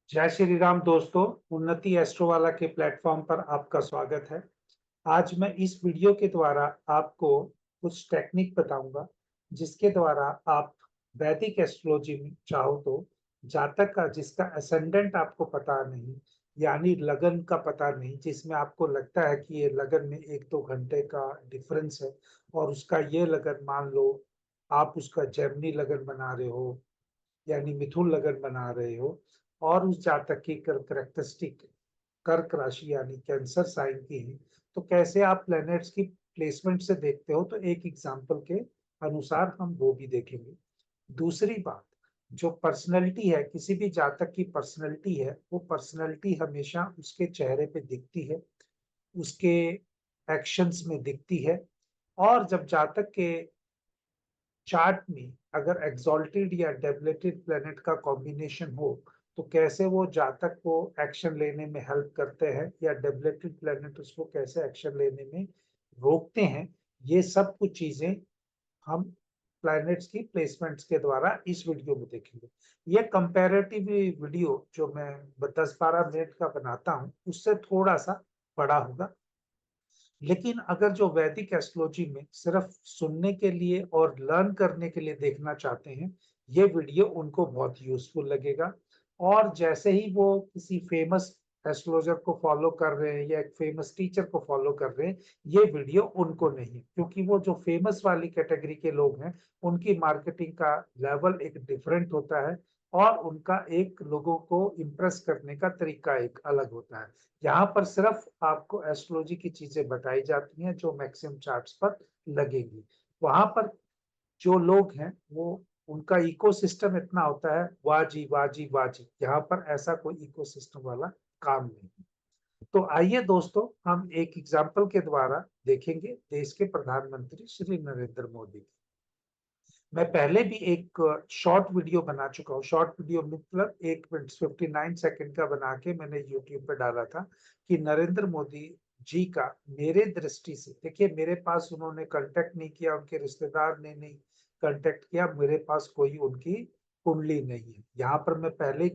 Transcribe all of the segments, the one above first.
जय श्री राम दोस्तों। उन्नति एस्ट्रोवाला के प्लेटफॉर्म पर आपका स्वागत है। आज मैं इस वीडियो के द्वारा आपको कुछ टेक्निक बताऊंगा जिसके द्वारा आप वैदिक एस्ट्रोलॉजी में चाहो तो जातक का जिसका असेंडेंट आपको पता नहीं, यानी लगन का पता नहीं, जिसमें आपको लगता है कि ये लगन में 1-2 घंटे का डिफरेंस है और उसका ये लगन मान लो आप उसका जेमिनी लगन बना रहे हो यानी मिथुन लगन बना रहे हो और उस जातक की करेक्टरिस्टिक कर्क राशि यानी कैंसर साइन की है, तो कैसे आप प्लैनेट्स की प्लेसमेंट से देखते हो, तो एक एग्जांपल के अनुसार हम वो भी देखेंगे। दूसरी बात, जो पर्सनैलिटी है, किसी भी जातक की पर्सनैलिटी है, वो पर्सनैलिटी हमेशा उसके चेहरे पे दिखती है, उसके एक्शंस में दिखती है। और जब जातक के चार्ट में अगर एक्सॉल्टेड या डेबिलिटेड प्लेनेट का कॉम्बिनेशन हो, तो कैसे वो जातक को एक्शन लेने में हेल्प करते हैं या डेबिलिटेड प्लेनेट उसको कैसे एक्शन लेने में रोकते हैं, ये सब कुछ चीजें हम प्लैनेट्स की प्लेसमेंट्स के द्वारा इस वीडियो में देखेंगे। ये कंपैरेटिव वीडियो जो मैं 10-12 मिनट का बनाता हूँ उससे थोड़ा सा बड़ा होगा, लेकिन अगर जो वैदिक एस्ट्रोलॉजी में सिर्फ सुनने के लिए और लर्न करने के लिए देखना चाहते हैं, ये वीडियो उनको बहुत यूजफुल लगेगा। और जैसे ही वो किसी फेमस एस्ट्रोलॉजर को फॉलो कर रहे हैं या एक फेमस टीचर को फॉलो कर रहे हैं, ये वीडियो उनको नहीं, क्योंकि वो जो फेमस वाली कैटेगरी के लोग हैं उनकी मार्केटिंग का लेवल एक डिफरेंट होता है और उनका एक लोगों को इम्प्रेस करने का तरीका एक अलग होता है। यहाँ पर सिर्फ आपको एस्ट्रोलॉजी की चीजें बताई जाती हैं जो मैक्सिमम चार्ट्स पर लगेगी। वहां पर जो लोग हैं वो उनका इकोसिस्टम इतना होता है, वाह जी वाह जी वाह जी। यहाँ पर ऐसा कोई इकोसिस्टम वाला काम नहीं। तो आइए दोस्तों, हम एक एग्जाम्पल के द्वारा देखेंगे देश के प्रधानमंत्री श्री नरेंद्र मोदी। मैं पहले भी एक शॉर्ट वीडियो बना चुका हूँ। शॉर्ट वीडियो मतलब 1 मिनट 59 सेकंड का बना के मैंने यूट्यूब पे डाला था कि नरेंद्र मोदी जी का मेरे दृष्टि से, देखिए मेरे पास उन्होंने कांटेक्ट नहीं किया, उनके रिश्तेदार ने नहीं कांटेक्ट किया, मेरे पास कोई उनकी कुंडली नहीं है। यहाँ पर मैं पहले ही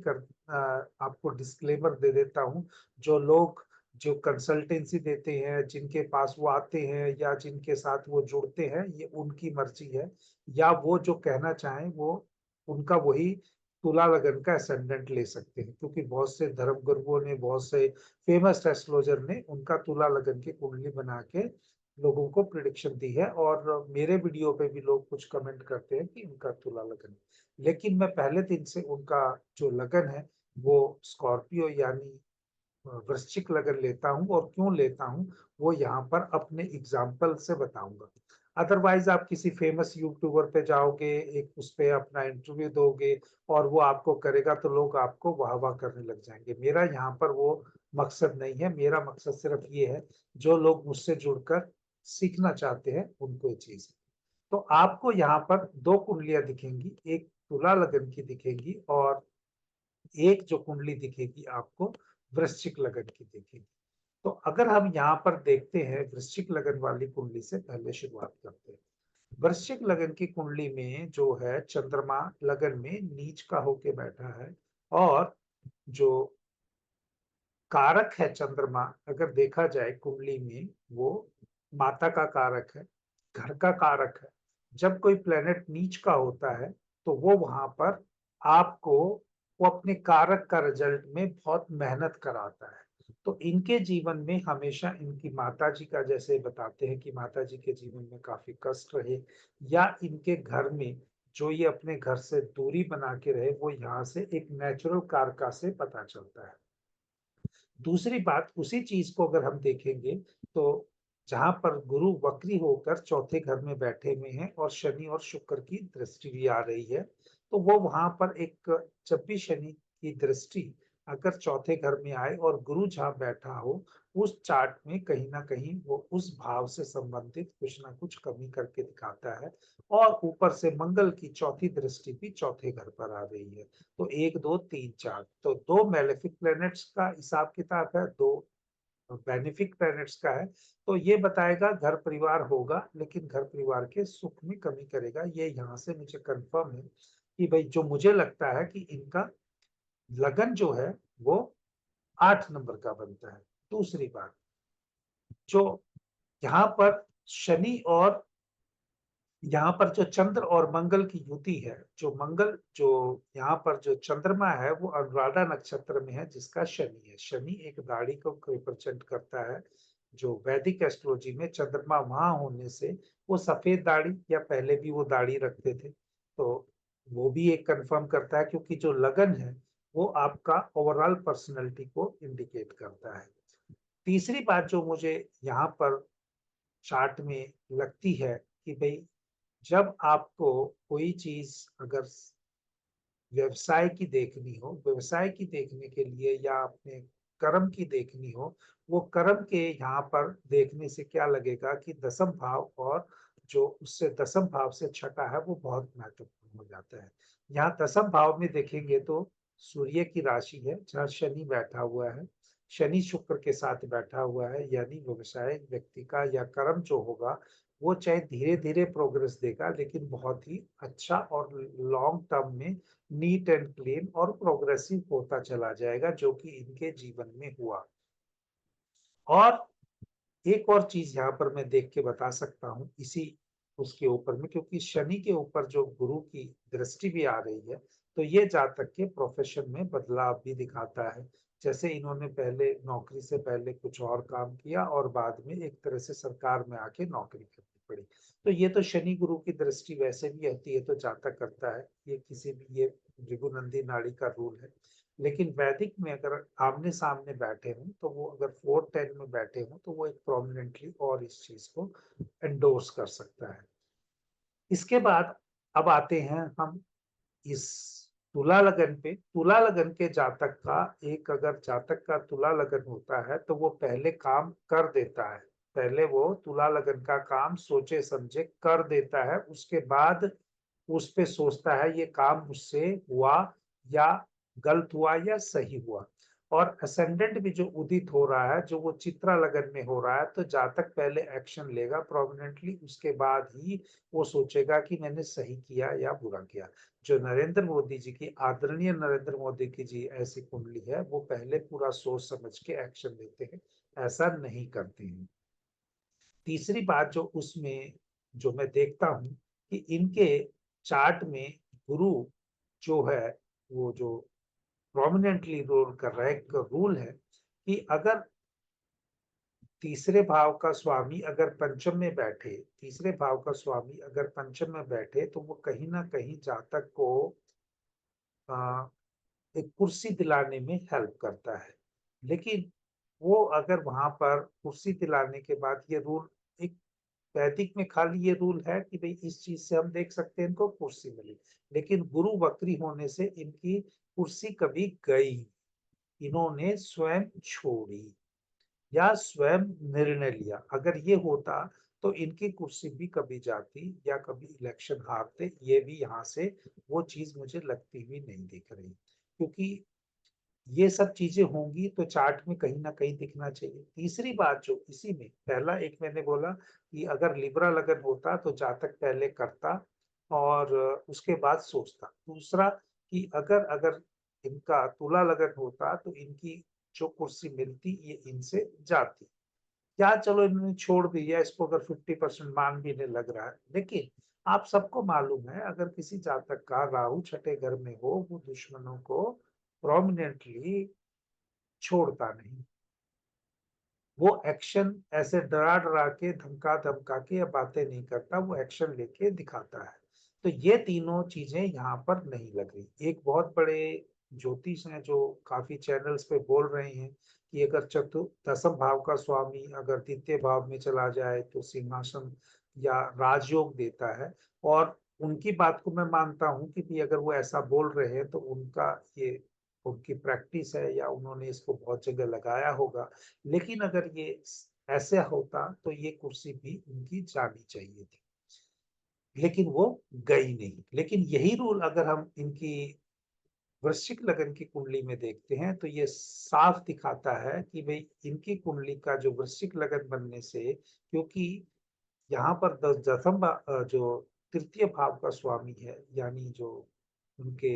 आपको डिस्क्लेमर दे देता हूँ। जो लोग जो कंसल्टेंसी देते हैं, जिनके पास वो आते हैं या जिनके साथ वो जुड़ते हैं, ये उनकी मर्जी है, या वो जो कहना चाहें वो उनका वही तुला लगन का असेंडेंट ले सकते हैं, क्योंकि बहुत से धर्म गुरुओं ने, बहुत से फेमस एस्ट्रोलॉजर ने उनका तुला लगन की कुंडली बना के लोगों को प्रिडिक्शन दी है। और मेरे वीडियो पे भी लोग कुछ कमेंट करते हैं कि उनका तुला लगन, लेकिन मैं पहले दिन से उनका जो लगन है वो स्कॉर्पियो यानी वृश्चिक लगन लेता हूँ, और क्यों लेता हूँ वो यहाँ पर अपने एग्जाम्पल से बताऊंगा। अदरवाइज आप किसी फेमस यूट्यूबर पे जाओगे, एक उस पे अपना इंटरव्यू दोगे और वो आपको करेगा, तो लोग आपको वाह वाह करने लग जाएंगे। मेरा यहाँ पर वो मकसद नहीं है। मेरा मकसद सिर्फ ये है, जो लोग मुझसे जुड़कर सीखना चाहते हैं उनको ये चीज है। तो आपको यहाँ पर दो कुंडलियां दिखेंगी, एक तुला लगन की दिखेगी और एक जो कुंडली दिखेगी आपको वृश्चिक लगन की दिखेगी। तो अगर हम यहाँ पर देखते हैं, वृश्चिक लगन वाली कुंडली से पहले शुरुआत करते हैं। वृश्चिक लगन की कुंडली में जो है चंद्रमा लगन में नीच का होके बैठा है, और जो कारक है चंद्रमा, अगर देखा जाए कुंडली में, वो माता का कारक है, घर का कारक है। जब कोई प्लेनेट नीच का होता है तो वो वहां पर आपको वो अपने कारक का रिजल्ट में बहुत मेहनत कराता है। तो इनके जीवन में हमेशा इनकी माता जी का, जैसे बताते हैं कि माता जी के जीवन में काफी कष्ट रहे, या इनके घर में जो ये अपने घर से दूरी बना के रहे, वो यहाँ से एक नेचुरल कारका से पता चलता है। दूसरी बात, उसी चीज को अगर हम देखेंगे तो जहां पर गुरु वक्री होकर चौथे घर में बैठे हुए हैं और शनि और शुक्र की दृष्टि भी आ रही है, तो वो वहां पर एक, जब भी शनि की दृष्टि अगर चौथे घर में आए और गुरु जहां बैठा हो, उस चार्ट में कहीं ना कहीं वो उस भाव से संबंधित कुछ ना कुछ कमी करके दिखाता है। और ऊपर से मंगल की चौथी दृष्टि भी चौथे घर पर आ रही है। तो 1 2 3 4, तो दो मेलेफिक प्लैनेट्स का हिसाब किताब है, दो बेनिफिक प्लैनेट्स का है। तो ये बताएगा घर परिवार होगा, लेकिन घर परिवार के सुख में कमी करेगा। ये यहाँ से मुझे कंफर्म है कि भाई, जो मुझे लगता है कि इनका लगन जो है वो 8 नंबर का बनता है। दूसरी बात, जो यहाँ पर शनि और यहाँ पर जो चंद्र और मंगल की युति है, जो मंगल जो यहाँ पर जो चंद्रमा है वो अनुराधा नक्षत्र में है, जिसका शनि है। शनि एक दाढ़ी को रिप्रेजेंट करता है। जो वैदिक एस्ट्रोलॉजी में चंद्रमा वहां होने से वो सफेद दाढ़ी, या पहले भी वो दाढ़ी रखते थे, तो वो भी एक कंफर्म करता है, क्योंकि जो लगन है वो आपका ओवरऑल पर्सनैलिटी को इंडिकेट करता है। तीसरी बात जो मुझे यहाँ पर चार्ट में लगती है कि भाई, जब आपको कोई चीज अगर व्यवसाय की देखनी हो, व्यवसाय की देखने के लिए या अपने कर्म की देखनी हो, वो कर्म के यहाँ पर देखने से क्या लगेगा कि दसम भाव और जो उससे दसम भाव से छठा है वो बहुत महत्वपूर्ण हो जाता है। यहाँ दसम भाव में देखेंगे तो सूर्य की राशि है, जहाँ शनि बैठा हुआ है। शनि शुक्र के साथ बैठा हुआ है, यानी व्यवसाय व्यक्ति का या कर्म जो होगा वो चाहे धीरे धीरे प्रोग्रेस देगा, लेकिन बहुत ही अच्छा और लॉन्ग टर्म में नीट एंड क्लीन और प्रोग्रेसिव होता चला जाएगा, जो कि इनके जीवन में हुआ। और एक और चीज यहाँ पर मैं देख के बता सकता हूँ इसी उसके ऊपर में, क्योंकि शनि के ऊपर जो गुरु की दृष्टि भी आ रही है, तो ये जातक के प्रोफेशन में बदलाव भी दिखाता है। जैसे इन्होंने पहले नौकरी से पहले कुछ और काम किया और बाद में एक तरह से सरकार में आके नौकरी करनी पड़ी, तो ये तो शनि गुरु की दृष्टि वैसे भी होती है, तो जातक करता है, ये किसी भी ये भृगुनंदी नाड़ी का रूल है। लेकिन वैदिक में अगर आमने सामने बैठे हों, तो वो अगर 410 में बैठे हों, तो वो एक प्रोमिनेंटली और इस चीज को एंडोर्स कर सकता है। इसके बाद अब आते हैं हम इस तुला लगन पे। तुला लगन के जातक का, एक अगर जातक का तुला लगन होता है तो वो पहले काम कर देता है। पहले वो तुला लगन का काम सोचे समझे कर देता है, उसके बाद उस पे सोचता है ये काम मुझसे हुआ या गलत हुआ या सही हुआ। और असेंडेंट भी जो उदित हो रहा है, जो वो चित्रा लगन में हो रहा है, तो जातक पहले एक्शन लेगा प्रोमिनेंटली, उसके बाद ही वो सोचेगा कि मैंने सही किया या बुरा किया। जो नरेंद्र मोदी जी की, आदरणीय नरेंद्र मोदी की जी ऐसी कुंडली है, वो पहले पूरा सोच समझ के एक्शन लेते हैं, ऐसा नहीं करते हैं। तीसरी बात जो उसमें जो मैं देखता हूँ कि इनके चार्ट में गुरु जो है वो जो प्रोमिनेंटली रोल कर रहा है, एक रूल है कि अगर तीसरे भाव का स्वामी अगर पंचम में बैठे, तीसरे भाव का स्वामी अगर पंचम में बैठे, तो वो कहीं ना कहीं जातक को आ, एक कुर्सी दिलाने में हेल्प करता है। लेकिन वो अगर वहां पर कुर्सी दिलाने के बाद, ये रूल एक वैदिक में खाली ये रूल है कि भाई इस चीज से हम देख सकते हैं इनको कुर्सी मिली, लेकिन गुरु वक्री होने से इनकी कुर्सी कभी गई, इन्होंने स्वयं छोड़ी या स्वयं निर्णय लिया। अगर ये होता तो इनकी कुर्सी भी कभी जाती या कभी इलेक्शन हारते, ये भी यहाँ से वो चीज मुझे लगती हुई नहीं दिख रही, क्योंकि ये सब चीजें होंगी तो चार्ट में कहीं ना कहीं दिखना चाहिए। तीसरी बात जो इसी में, पहला एक मैंने बोला कि अगर लिब्रा लगन होता तो जातक पहले करता और उसके बाद सोचता। दूसरा कि अगर अगर इनका तुला लगन होता तो इनकी जो कुर्सी मिलती ये इनसे जाती। क्या चलो इन्होंने छोड़ दी है इसको, अगर 50% मान भी नहीं लग रहा है, लेकिन आप सबको मालूम है अगर किसी जातक का राहु छठे घर में हो, वो दुश्मनों को प्रोमिनेंटली छोड़ता नहीं। वो एक्शन ऐसे डरा डरा के धमका धमका के या बातें नहीं करता, वो एक्शन लेके दिखाता है। तो ये तीनों चीजें यहाँ पर नहीं लग रही। एक बहुत बड़े ज्योतिष हैं जो काफी चैनल्स पे बोल रहे हैं कि अगर दसम भाव का स्वामी अगर द्वितीय भाव में चला जाए तो सिंहासन या राजयोग देता है। और उनकी बात को मैं मानता हूँ कि भी अगर वो ऐसा बोल रहे हैं तो उनका ये उनकी प्रैक्टिस है या उन्होंने इसको बहुत जगह लगाया होगा। लेकिन अगर ये ऐसे होता तो ये कुर्सी भी उनकी जानी चाहिए थी, लेकिन वो गई नहीं। लेकिन यही रूल अगर हम इनकी वृश्चिक लगन की कुंडली में देखते हैं तो ये साफ दिखाता है कि भाई इनकी कुंडली का जो वृश्चिक लगन बनने से, क्योंकि यहाँ पर जो तृतीय भाव का स्वामी है, यानी जो उनके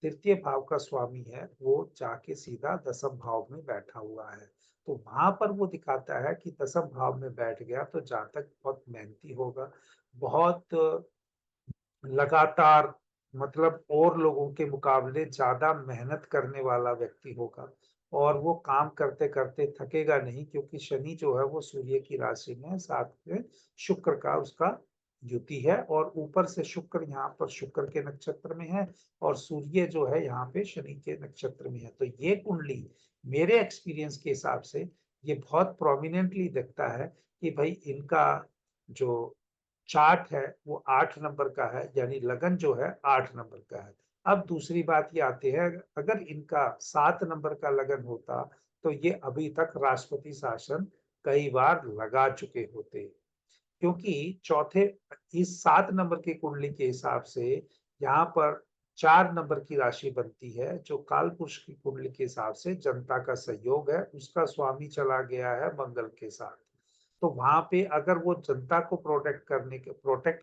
तृतीय भाव का स्वामी है वो जाके सीधा दसम भाव में बैठा हुआ है। तो वहां पर वो दिखाता है कि दसम भाव में बैठ गया तो जातक बहुत मेहनती होगा, बहुत लगातार, मतलब और लोगों के मुकाबले ज्यादा मेहनत करने वाला व्यक्ति होगा, और वो काम करते करते थकेगा नहीं, क्योंकि शनि जो है वो सूर्य की राशि में है, साथ में शुक्र का उसका युति है, और ऊपर से शुक्र यहाँ पर शुक्र के नक्षत्र में है, और सूर्य जो है यहाँ पे शनि के नक्षत्र में है। तो ये कुंडली मेरे एक्सपीरियंस के हिसाब से ये बहुत प्रोमिनेंटली दिखता है कि भाई इनका जो चार्ट है वो 8 नंबर का है, यानी लगन जो है 8 नंबर का है। अब दूसरी बात ये आती है, अगर इनका 7 नंबर का लगन होता तो ये अभी तक राष्ट्रपति शासन कई बार लगा चुके होते, क्योंकि चौथे इस 7 नंबर की कुंडली के हिसाब से यहाँ पर 4 नंबर की राशि बनती है, जो काल पुरुष की कुंडली के हिसाब से जनता का सहयोग है, उसका स्वामी चला गया है मंगल के साथ। तो वहां पे अगर वो जनता को प्रोटेक्ट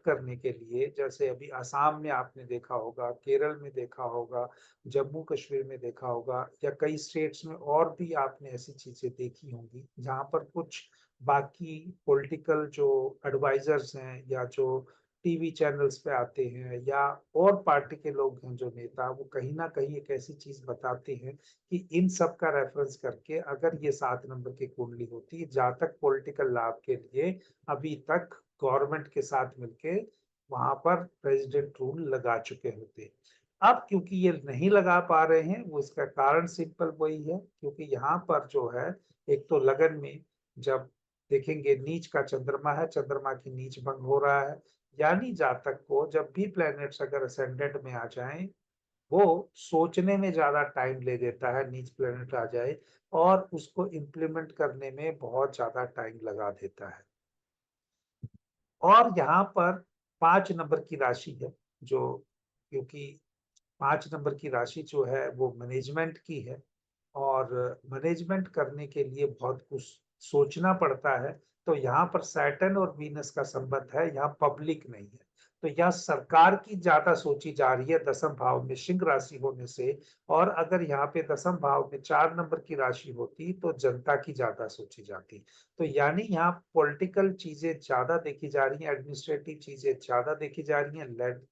करने के लिए, जैसे अभी असम में आपने देखा होगा, केरल में देखा होगा, जम्मू कश्मीर में देखा होगा, या कई स्टेट्स में और भी आपने ऐसी चीजें देखी होंगी, जहां पर कुछ बाकी पॉलिटिकल जो एडवाइजर्स हैं या जो टीवी चैनल्स पे आते हैं, या और पार्टी के लोग हैं जो नेता, वो कहीं ना कहीं एक ऐसी चीज बताते हैं कि इन सब का रेफरेंस करके अगर ये 7 नंबर की कुंडली होती, जहां तक पॉलिटिकल लाभ के लिए अभी तक गवर्नमेंट के साथ मिलके वहां पर प्रेसिडेंट रूल लगा चुके होते। अब क्योंकि ये नहीं लगा पा रहे हैं, वो इसका कारण सिंपल वही है, क्योंकि यहाँ पर जो है, एक तो लगन में जब देखेंगे नीच का चंद्रमा है, चंद्रमा की नीच भंग हो रहा है, यानी जातक को जब भी प्लैनेट्स अगर असेंडेंट में आ जाएं, वो सोचने में ज्यादा टाइम ले देता है, नीच प्लैनेट आ जाए, और उसको इम्प्लीमेंट करने में बहुत ज्यादा टाइम लगा देता है। और यहाँ पर 5 नंबर की राशि है, जो क्योंकि 5 नंबर की राशि जो है वो मैनेजमेंट की है, और मैनेजमेंट करने के लिए बहुत कुछ सोचना पड़ता है। तो यहाँ पर सैटर्न और वीनस का संबंध है, यहाँ पब्लिक नहीं है। तो यहाँ सरकार की ज्यादा सोची जा रही है दसम भाव में सिंह राशि होने से, और अगर यहाँ पे दसम भाव में 4 नंबर की राशि होती तो जनता की ज्यादा सोची जाती। तो यानी यहाँ पॉलिटिकल चीजें ज्यादा देखी जा रही हैं, एडमिनिस्ट्रेटिव चीजें ज्यादा देखी जा रही हैं,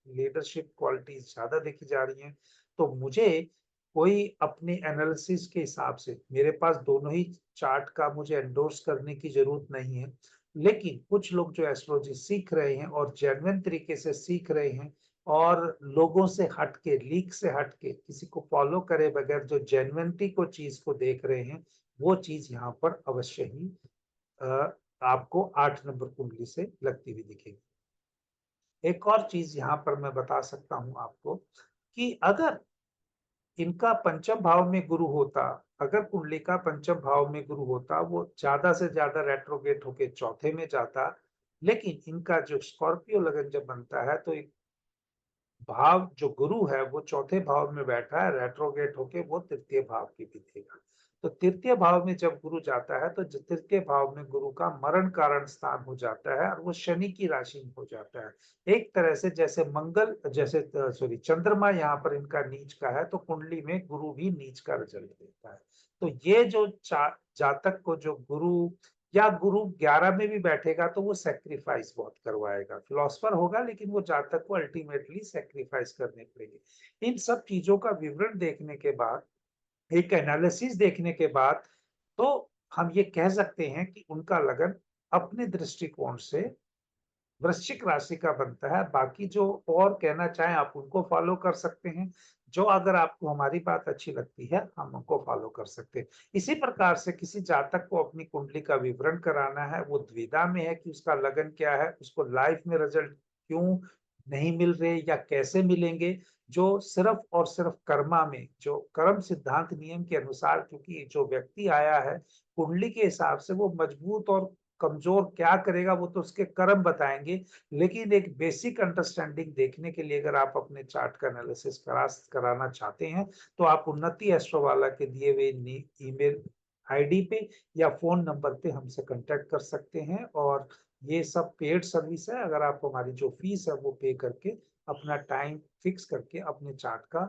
लीडरशिप क्वालिटीज ज्यादा देखी जा रही हैं। तो मुझे कोई अपने एनालिसिस के हिसाब से, मेरे पास दोनों ही चार्ट का मुझे एंडोर्स करने की जरूरत नहीं है, लेकिन कुछ लोग जो एस्ट्रोलॉजी सीख रहे हैं और जेन्युइन तरीके से सीख रहे हैं, और लोगों से हट के, लीक से हट के, किसी को फॉलो करे बगैर जो जेन्युइनिटी को चीज को देख रहे हैं, वो चीज यहाँ पर अवश्य ही आपको 8 नंबर कुंडली से लगती हुई दिखेगी। एक और चीज यहाँ पर मैं बता सकता हूँ आपको, कि अगर इनका पंचम भाव में गुरु होता, अगर कुंडली का पंचम भाव में गुरु होता, वो ज्यादा से ज्यादा रेट्रोगेट होके चौथे में जाता, लेकिन इनका जो स्कॉर्पियो लगन जब बनता है तो एक भाव जो गुरु है वो चौथे भाव में बैठा है, रेट्रोगेट होके वो तृतीय भाव की भी देगा। तो तृतीय भाव में जब गुरु जाता है तो तृतीय भाव में गुरु का मरण कारण स्थान हो जाता है, और वो शनि की राशि में हो जाता है। एक तरह से जैसे मंगल, जैसे सॉरी चंद्रमा यहाँ पर इनका नीच का है, तो कुंडली में गुरु भी नीच का रिजल्ट देता है। तो ये जो जातक को जो गुरु, या गुरु 11 में भी बैठेगा तो वो सेक्रीफाइस बहुत करवाएगा, फिलोसफर होगा लेकिन वो जातक को अल्टीमेटली सेक्रीफाइस करने पड़ेंगे। इन सब चीजों का विवरण देखने के बाद, एक एनालिसिस देखने के बाद, तो हम ये कह सकते हैं कि उनका लगन अपने दृष्टिकोण से वृश्चिक राशि का बनता है। बाकी जो और कहना चाहें आप उनको फॉलो कर सकते हैं, जो अगर आपको हमारी बात अच्छी लगती है हम उनको फॉलो कर सकते हैं। इसी प्रकार से किसी जातक को अपनी कुंडली का विवरण कराना है, वो द्विधा में है कि उसका लगन क्या है, उसको लाइफ में रिजल्ट क्यों नहीं मिल रहे या कैसे मिलेंगे, जो सिर्फ और सिर्फ कर्मा में, जो कर्म सिद्धांत नियम के अनुसार, क्योंकि जो व्यक्ति आया है कुंडली के हिसाब से वो मजबूत और कमजोर क्या करेगा वो तो उसके कर्म बताएंगे, लेकिन एक बेसिक अंडरस्टैंडिंग देखने के लिए अगर आप अपने चार्ट का एनालिसिस कराना चाहते हैं, तो आप उन्नति एस्ट्रोवाला के दिए हुए ईमेल आईडी पे या फोन नंबर पे हमसे कांटेक्ट कर सकते हैं, और ये सब पेड सर्विस है। अगर आप हमारी जो फीस है वो पे करके अपना टाइम फिक्स करके अपने चार्ट का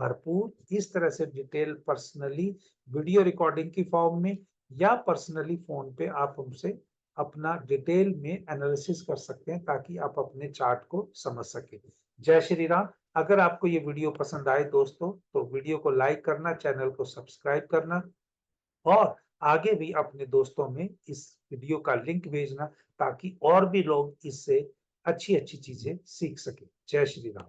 भरपूर इस तरह से डिटेल पर्सनली वीडियो रिकॉर्डिंग की फॉर्म में या पर्सनली फोन पे आप हमसे अपना डिटेल में एनालिसिस कर सकते हैं ताकि आप अपने चार्ट को समझ सकें। जय श्री राम। अगर आपको ये वीडियो पसंद आए दोस्तों तो वीडियो को लाइक करना, चैनल को सब्सक्राइब करना और आगे भी अपने दोस्तों में इस वीडियो का लिंक भेजना ताकि और भी लोग इससे अच्छी-अच्छी चीजें सीख सकें। जय श्री राम।